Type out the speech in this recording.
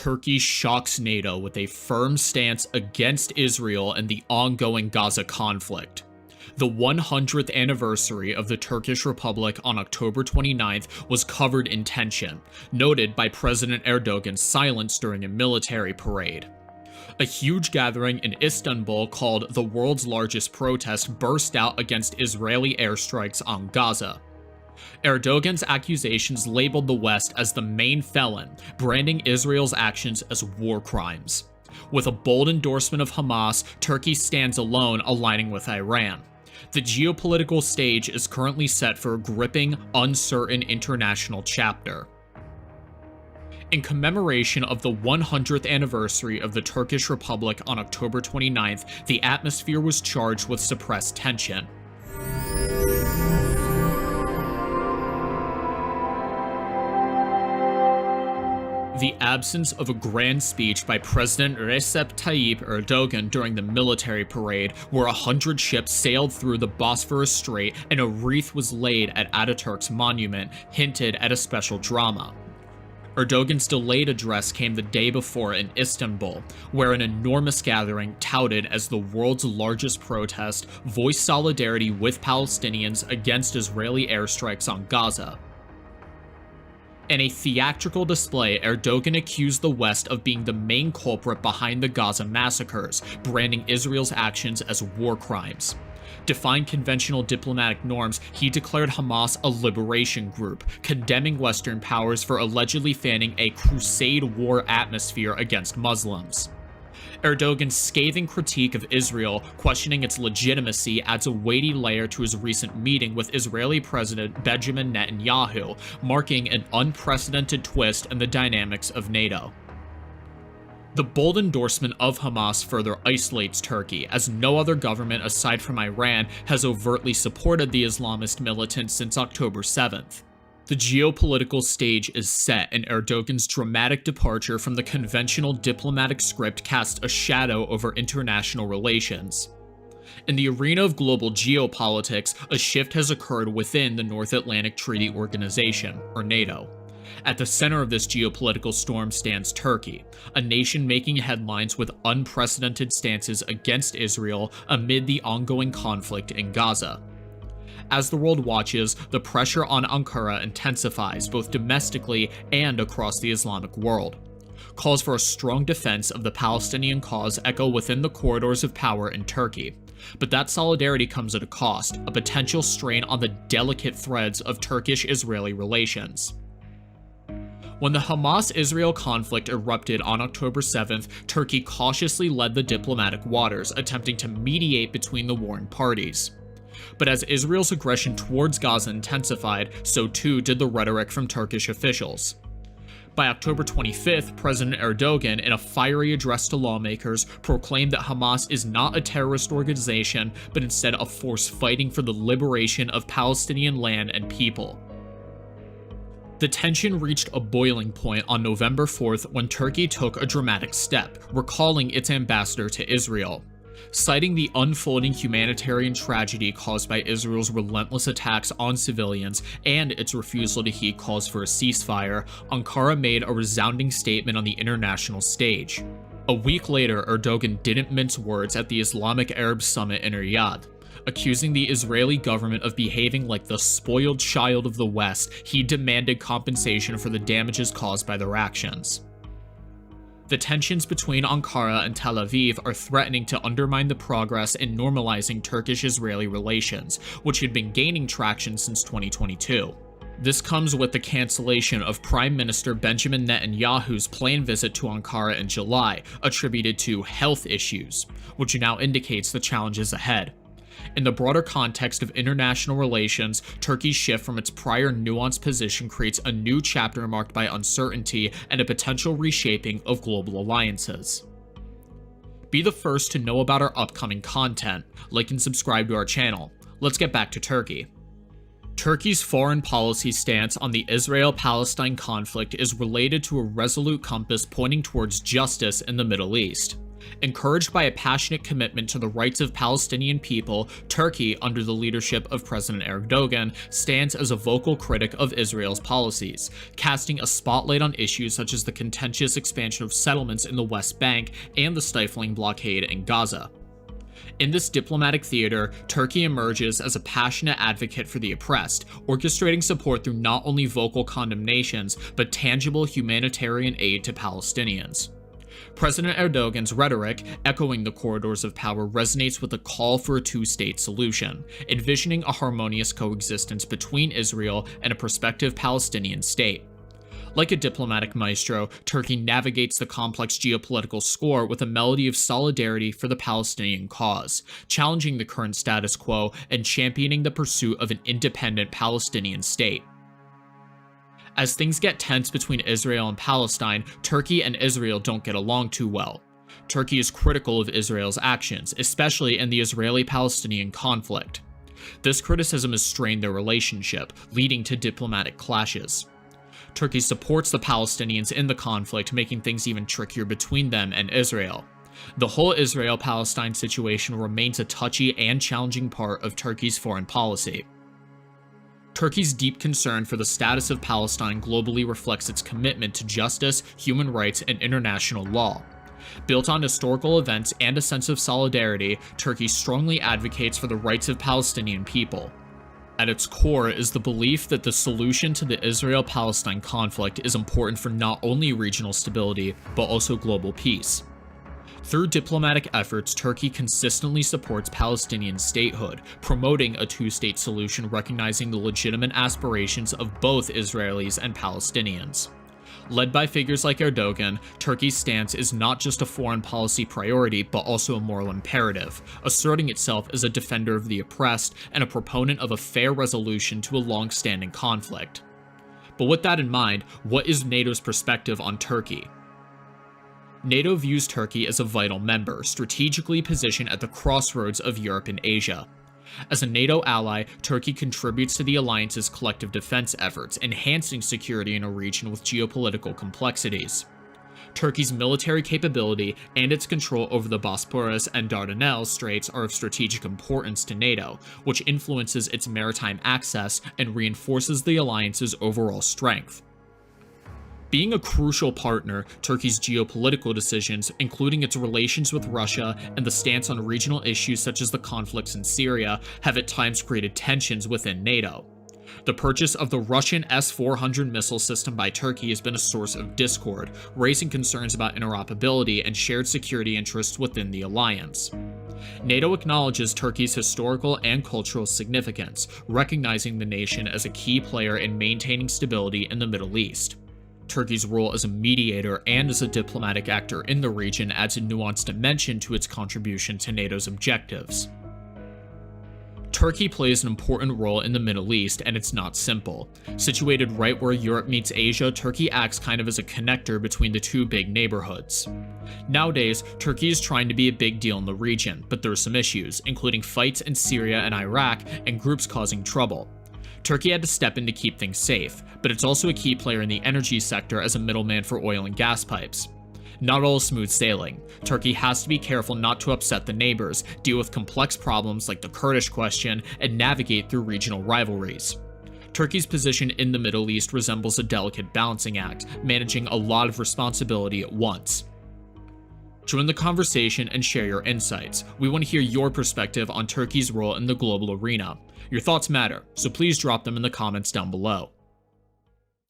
Turkey shocks NATO with a firm stance against Israel and the ongoing Gaza conflict. The 100th anniversary of the Turkish Republic on October 29th was covered in tension, noted by President Erdogan's silence during a military parade. A huge gathering in Istanbul called the world's largest protest burst out against Israeli airstrikes on Gaza. Erdogan's accusations labeled the West as the main felon, branding Israel's actions as war crimes. With a bold endorsement of Hamas, Turkey stands alone, aligning with Iran. The geopolitical stage is currently set for a gripping, uncertain international chapter. In commemoration of the 100th anniversary of the Turkish Republic on October 29th, the atmosphere was charged with suppressed tension. The absence of a grand speech by President Recep Tayyip Erdogan during the military parade, where 100 ships sailed through the Bosphorus Strait and a wreath was laid at Atatürk's monument, hinted at a special drama. Erdogan's delayed address came the day before in Istanbul, where an enormous gathering, touted as the world's largest protest, voiced solidarity with Palestinians against Israeli airstrikes on Gaza. In a theatrical display, Erdogan accused the West of being the main culprit behind the Gaza massacres, branding Israel's actions as war crimes. Defying conventional diplomatic norms, he declared Hamas a liberation group, condemning Western powers for allegedly fanning a crusade war atmosphere against Muslims. Erdogan's scathing critique of Israel, questioning its legitimacy, adds a weighty layer to his recent meeting with Israeli President Benjamin Netanyahu, marking an unprecedented twist in the dynamics of NATO. The bold endorsement of Hamas further isolates Turkey, as no other government aside from Iran has overtly supported the Islamist militants since October 7th. The geopolitical stage is set, and Erdogan's dramatic departure from the conventional diplomatic script casts a shadow over international relations. In the arena of global geopolitics, a shift has occurred within the North Atlantic Treaty Organization, or NATO. At the center of this geopolitical storm stands Turkey, a nation making headlines with unprecedented stances against Israel amid the ongoing conflict in Gaza. As the world watches, the pressure on Ankara intensifies both domestically and across the Islamic world. Calls for a strong defense of the Palestinian cause echo within the corridors of power in Turkey. But that solidarity comes at a cost, a potential strain on the delicate threads of Turkish-Israeli relations. When the Hamas-Israel conflict erupted on October 7th, Turkey cautiously led the diplomatic waters, attempting to mediate between the warring parties. But as Israel's aggression towards Gaza intensified, so too did the rhetoric from Turkish officials. By October 25th, President Erdogan, in a fiery address to lawmakers, proclaimed that Hamas is not a terrorist organization, but instead a force fighting for the liberation of Palestinian land and people. The tension reached a boiling point on November 4th when Turkey took a dramatic step, recalling its ambassador to Israel. Citing the unfolding humanitarian tragedy caused by Israel's relentless attacks on civilians and its refusal to heed calls for a ceasefire, Ankara made a resounding statement on the international stage. A week later, Erdogan didn't mince words at the Islamic Arab Summit in Riyadh. Accusing the Israeli government of behaving like the spoiled child of the West, he demanded compensation for the damages caused by their actions. The tensions between Ankara and Tel Aviv are threatening to undermine the progress in normalizing Turkish-Israeli relations, which had been gaining traction since 2022. This comes with the cancellation of Prime Minister Benjamin Netanyahu's planned visit to Ankara in July, attributed to health issues, which now indicates the challenges ahead. In the broader context of international relations, Turkey's shift from its prior nuanced position creates a new chapter marked by uncertainty and a potential reshaping of global alliances. Be the first to know about our upcoming content. Like and subscribe to our channel. Let's get back to Turkey. Turkey's foreign policy stance on the Israel-Palestine conflict is related to a resolute compass pointing towards justice in the Middle East. Encouraged by a passionate commitment to the rights of Palestinian people, Turkey, under the leadership of President Erdogan, stands as a vocal critic of Israel's policies, casting a spotlight on issues such as the contentious expansion of settlements in the West Bank and the stifling blockade in Gaza. In this diplomatic theater, Turkey emerges as a passionate advocate for the oppressed, orchestrating support through not only vocal condemnations, but tangible humanitarian aid to Palestinians. President Erdogan's rhetoric, echoing the corridors of power, resonates with a call for a two-state solution, envisioning a harmonious coexistence between Israel and a prospective Palestinian state. Like a diplomatic maestro, Turkey navigates the complex geopolitical score with a melody of solidarity for the Palestinian cause, challenging the current status quo and championing the pursuit of an independent Palestinian state. As things get tense between Israel and Palestine, Turkey and Israel don't get along too well. Turkey is critical of Israel's actions, especially in the Israeli-Palestinian conflict. This criticism has strained their relationship, leading to diplomatic clashes. Turkey supports the Palestinians in the conflict, making things even trickier between them and Israel. The whole Israel-Palestine situation remains a touchy and challenging part of Turkey's foreign policy. Turkey's deep concern for the status of Palestine globally reflects its commitment to justice, human rights, and international law. Built on historical events and a sense of solidarity, Turkey strongly advocates for the rights of Palestinian people. At its core is the belief that the solution to the Israel-Palestine conflict is important for not only regional stability, but also global peace. Through diplomatic efforts, Turkey consistently supports Palestinian statehood, promoting a two-state solution recognizing the legitimate aspirations of both Israelis and Palestinians. Led by figures like Erdogan, Turkey's stance is not just a foreign policy priority, but also a moral imperative, asserting itself as a defender of the oppressed and a proponent of a fair resolution to a long-standing conflict. But with that in mind, what is NATO's perspective on Turkey? NATO views Turkey as a vital member, strategically positioned at the crossroads of Europe and Asia. As a NATO ally, Turkey contributes to the alliance's collective defense efforts, enhancing security in a region with geopolitical complexities. Turkey's military capability and its control over the Bosphorus and Dardanelles Straits are of strategic importance to NATO, which influences its maritime access and reinforces the alliance's overall strength. Being a crucial partner, Turkey's geopolitical decisions, including its relations with Russia and the stance on regional issues such as the conflicts in Syria, have at times created tensions within NATO. The purchase of the Russian S-400 missile system by Turkey has been a source of discord, raising concerns about interoperability and shared security interests within the alliance. NATO acknowledges Turkey's historical and cultural significance, recognizing the nation as a key player in maintaining stability in the Middle East. Turkey's role as a mediator and as a diplomatic actor in the region adds a nuanced dimension to its contribution to NATO's objectives. Turkey plays an important role in the Middle East, and it's not simple. Situated right where Europe meets Asia, Turkey acts kind of as a connector between the two big neighborhoods. Nowadays, Turkey is trying to be a big deal in the region, but there are some issues, including fights in Syria and Iraq and groups causing trouble. Turkey had to step in to keep things safe, but it's also a key player in the energy sector as a middleman for oil and gas pipes. Not all is smooth sailing. Turkey has to be careful not to upset the neighbors, deal with complex problems like the Kurdish question, and navigate through regional rivalries. Turkey's position in the Middle East resembles a delicate balancing act, managing a lot of responsibility at once. Join the conversation and share your insights. We want to hear your perspective on Turkey's role in the global arena. Your thoughts matter, so please drop them in the comments down below.